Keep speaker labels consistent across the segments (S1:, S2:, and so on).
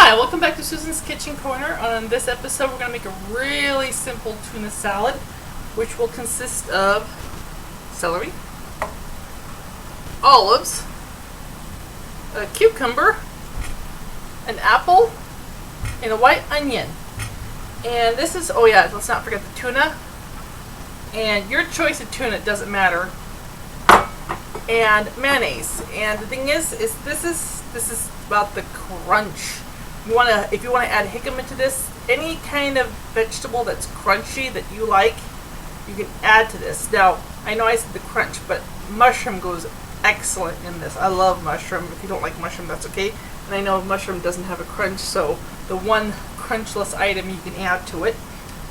S1: Hi, welcome back to Susan's Kitchen Corner. On this episode, we're going to make a really simple tuna salad, which will consist of celery, olives, a cucumber, an apple, and a white onion. And this is, oh yeah, let's not forget the tuna. And your choice of tuna, it doesn't matter. And mayonnaise. And the thing is this is about the crunch. If you want to add jicama to this, any kind of vegetable that's crunchy that you like, you can add to this. Now, I know I said the crunch, but mushroom goes excellent in this. I love mushroom. If you don't like mushroom, that's okay. And I know mushroom doesn't have a crunch, so the one crunchless item you can add to it.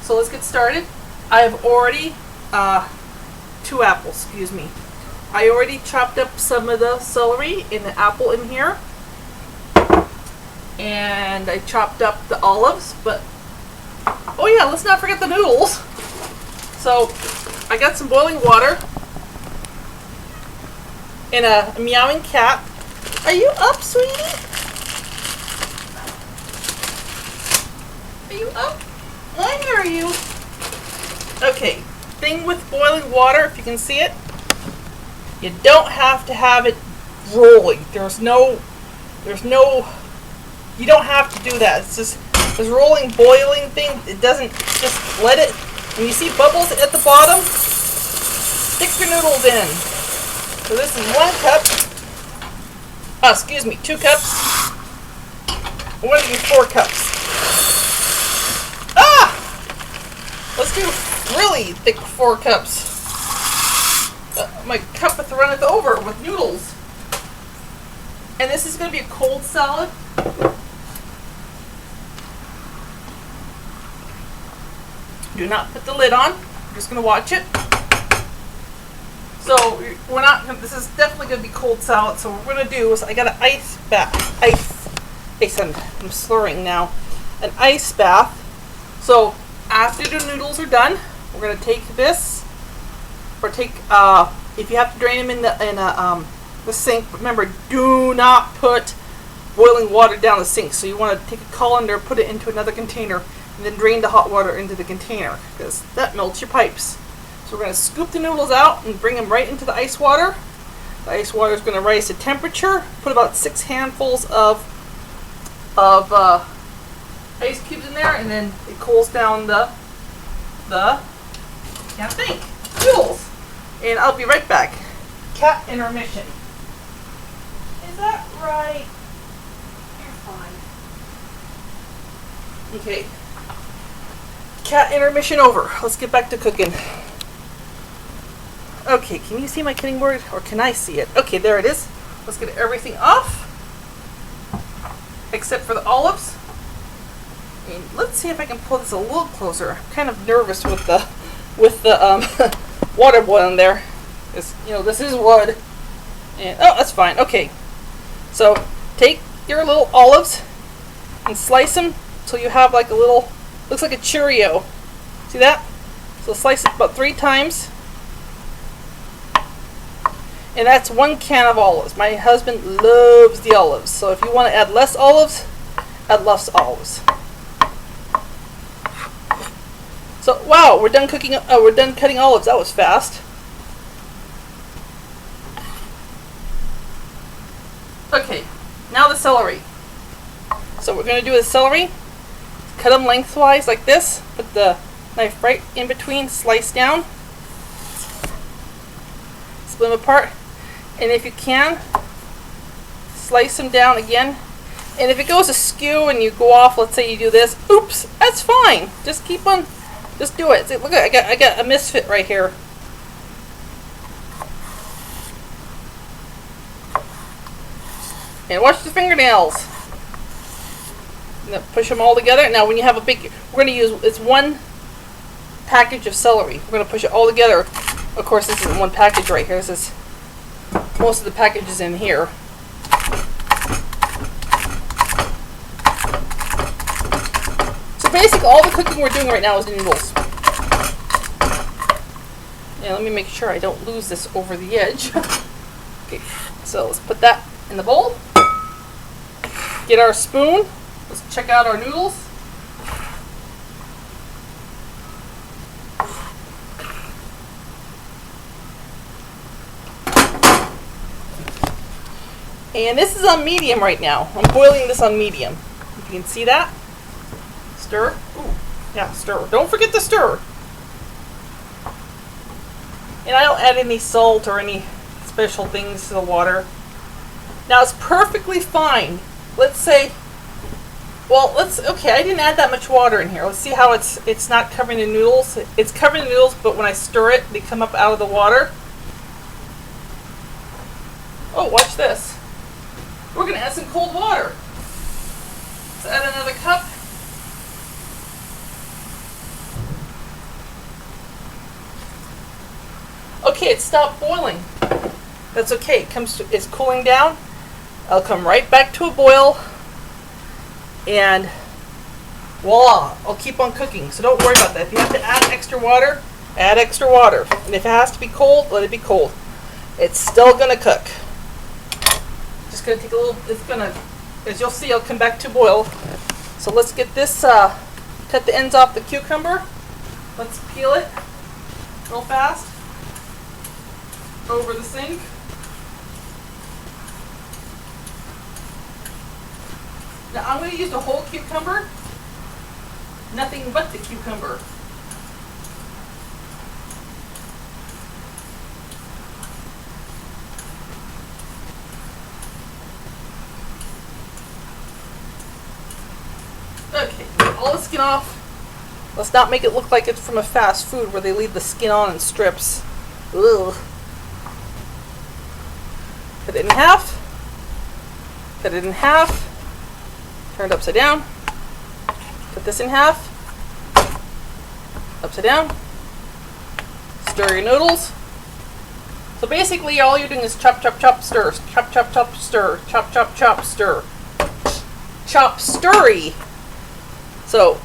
S1: So let's get started. I have already, 2 apples, excuse me. I already chopped up some of the celery and the apple in here. And I chopped up the olives, but oh yeah, let's not forget the noodles. So I got some boiling water and a meowing cat. Are you up, sweetie? Are you up? I hear you. Okay, thing with boiling water, if you can see it, you don't have to have it rolling. You don't have to do that. It's just this rolling, boiling thing. It doesn't, just let it, when you see bubbles at the bottom, stick your noodles in. So this is 1 cup, 2 cups. I'm going to do 4 cups. Let's do really thick 4 cups. My cup runneth over with noodles. And this is going to be a cold salad. Do not put the lid on. I'm just going to watch it. So this is definitely going to be cold salad. So what we're going to do is, I got an ice bath. I'm slurring now. An ice bath. So after the noodles are done, we're going to take this, or take, if you have to drain them in the sink, remember, do not put boiling water down the sink. So you want to take a colander, put it into another container, and then drain the hot water into the container, because that melts your pipes. So we're going to scoop the noodles out and bring them right into the ice water. The ice water is going to rise to temperature. Put about 6 handfuls of ice cubes in there, and then it cools down the noodles. And I'll be right back. Cat intermission. Is that right? You're fine. Okay. Cat intermission over. Let's get back to cooking. Okay, can you see my cutting board? Or can I see it? Okay, there it is. Let's get everything off. Except for the olives. And let's see if I can pull this a little closer. I'm kind of nervous with the water boiling there. This is wood. And oh, that's fine. Okay. So take your little olives and slice them till you have like a little, looks like a Cheerio. See that? So slice it about 3 times. And that's 1 can of olives. My husband loves the olives. So if you want to add less olives, add less olives. So wow, we're done cooking. We're done cutting olives. That was fast. Okay, now the celery. So what we're going to do with celery, cut them lengthwise like this. Put the knife right in between, slice down, split them apart, and if you can, slice them down again. And if it goes askew and you go off, let's say you do this, oops, that's fine. Just keep on, just do it. See, look at, I got a misfit right here. And watch the fingernails. And push them all together. Now when you have a big, we're going to use, it's 1 package of celery. We're going to push it all together. Of course, this isn't 1 package right here. This is most of the packages in here. So basically all the cooking we're doing right now is noodles. And let me make sure I don't lose this over the edge. Okay, so let's put that in the bowl. Get our spoon. Let's check out our noodles. And this is on medium right now. I'm boiling this on medium. If you can see that. Stir. Ooh, yeah, stir. Don't forget to stir. And I don't add any salt or any special things to the water. Now it's perfectly fine. Let's say, well, okay, I didn't add that much water in here. Let's see how it's not covering the noodles. It's covering the noodles, but when I stir it, they come up out of the water. Oh, watch this. We're going to add some cold water. Let's add another cup. Okay, it stopped boiling. That's okay. It's cooling down. I'll come right back to a boil. And voila, I'll keep on cooking. So don't worry about that. If you have to add extra water, add extra water. And if it has to be cold, let it be cold. It's still going to cook. Just going to take a little, it's going to, as you'll see, I'll come back to boil. So let's get this, cut the ends off the cucumber. Let's peel it real fast over the sink. Now I'm going to use the whole cucumber, nothing but the cucumber. Okay, all the skin off. Let's not make it look like it's from a fast food where they leave the skin on in strips. Ugh. Cut it in half. Cut it in half. Turn it upside down. Cut this in half. Upside down. Stir your noodles. So basically all you're doing is chop, chop, chop, stir. Chop, chop, chop, stir. Chop, chop, chop, stir. Chop, stirry. So,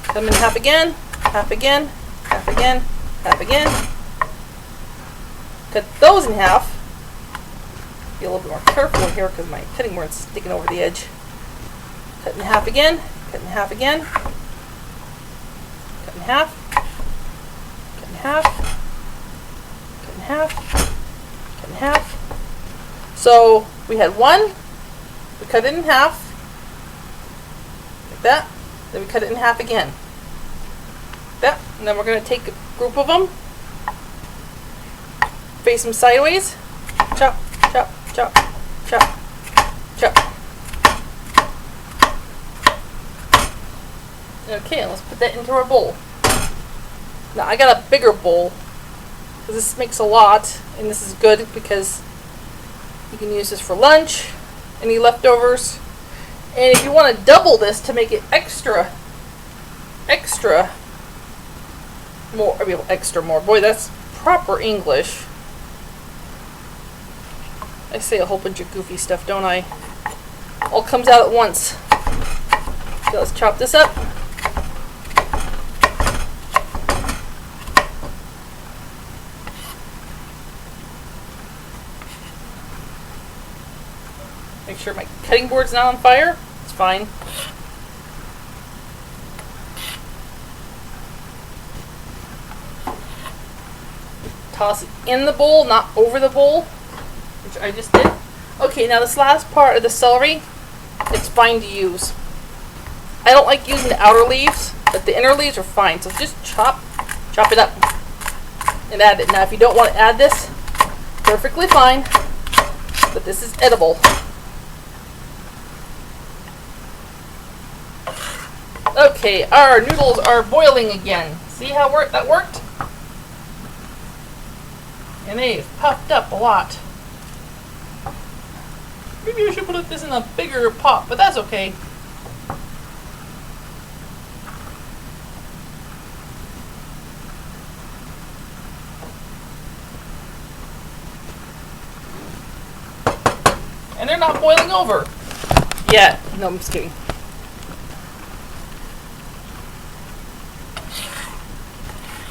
S1: cut them in half again, half again, half again, half again. Cut those in half. Be a little bit more careful here because my cutting board's sticking over the edge. Cut in half again, cut in half again. Cut in half, cut in half, cut in half, cut in half. So, we had one, we cut it in half. That, then we cut it in half again. That, and then we're going to take a group of them, face them sideways, chop, chop, chop, chop, chop. Okay, let's put that into our bowl. Now I got a bigger bowl because this makes a lot, and this is good because you can use this for lunch, any leftovers. And if you want to double this to make it extra more, boy, that's proper English. I say a whole bunch of goofy stuff, don't I? All comes out at once. So let's chop this up. Make sure my cutting board's not on fire. It's fine. Toss it in the bowl, not over the bowl, which I just did. Okay, now this last part of the celery, it's fine to use. I don't like using the outer leaves, but the inner leaves are fine. So just chop it up and add it. Now if you don't want to add this, perfectly fine, but this is edible. Okay, our noodles are boiling again. See how that worked? And they've puffed up a lot. Maybe we should put this in a bigger pot, but that's okay. And they're not boiling over yet. No, I'm just kidding.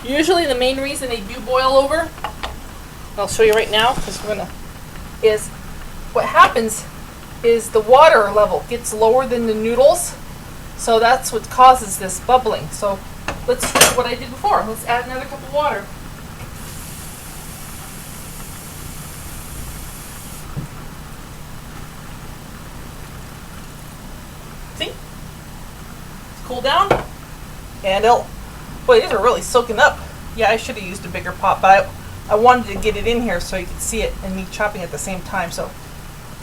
S1: Usually the main reason they do boil over, I'll show you right now, because is what happens is the water level gets lower than the noodles. So that's what causes this bubbling. So let's do what I did before. Let's add another cup of water. See? Cool down. And boy, these are really soaking up. Yeah, I should have used a bigger pot, but I wanted to get it in here so you could see it and me chopping at the same time. So,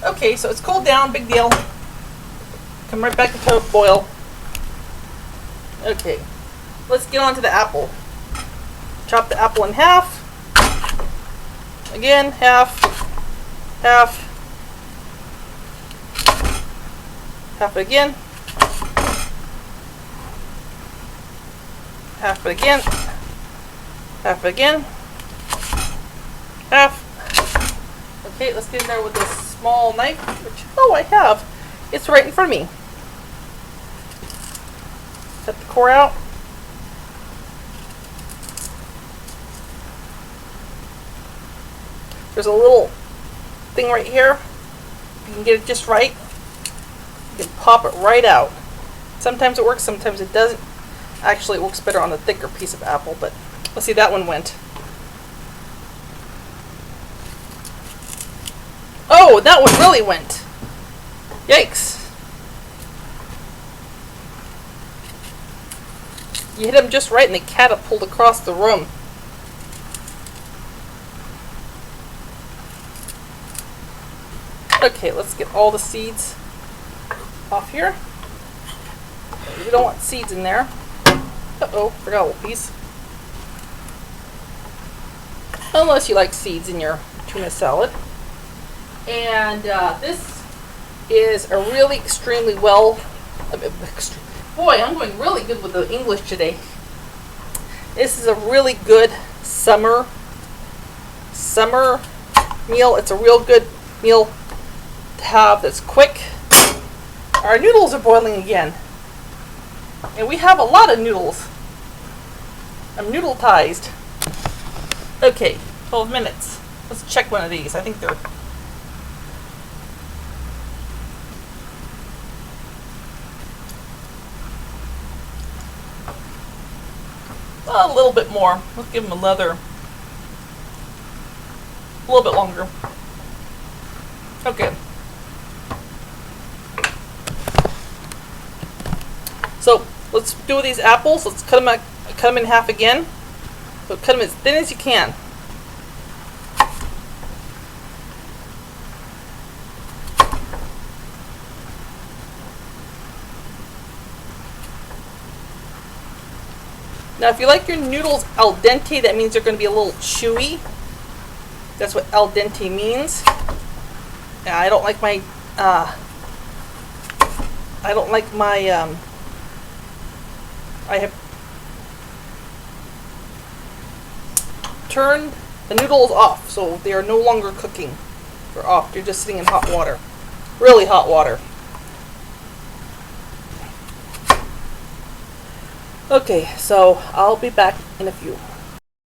S1: okay, so it's cooled down, big deal. Come right back into a boil. Okay, let's get on to the apple. Chop the apple in half. Again, half, half, half it again, half it again, half it again, half. Okay, let's get in there with this small knife, which, I have. It's right in front of me. Cut the core out. There's a little thing right here. If you can get it just right, you can pop it right out. Sometimes it works, sometimes it doesn't. Actually, it works better on a thicker piece of apple, but let's see, that one went. Oh, that one really went. Yikes. You hit them just right and they catapult across the room. Okay, let's get all the seeds off here. We don't want seeds in there. Uh-oh, forgot a little piece. Unless you like seeds in your tuna salad. And this is a really extremely well... Boy, I'm going really good with the English today. This is a really good summer meal. It's a real good meal to have that's quick. Our noodles are boiling again. And we have a lot of noodles. I'm noodletized. Okay, 12 minutes. Let's check one of these. I think they're... a little bit more. Let's give them a little bit longer. Okay. So let's do these apples. Let's cut them in half again. So cut them as thin as you can. Now, if you like your noodles al dente, that means they're going to be a little chewy. That's what al dente means. I don't like my I have turned the noodles off, so they are no longer cooking. They're off. They're just sitting in hot water. Really hot water. Okay, so I'll be back in a few.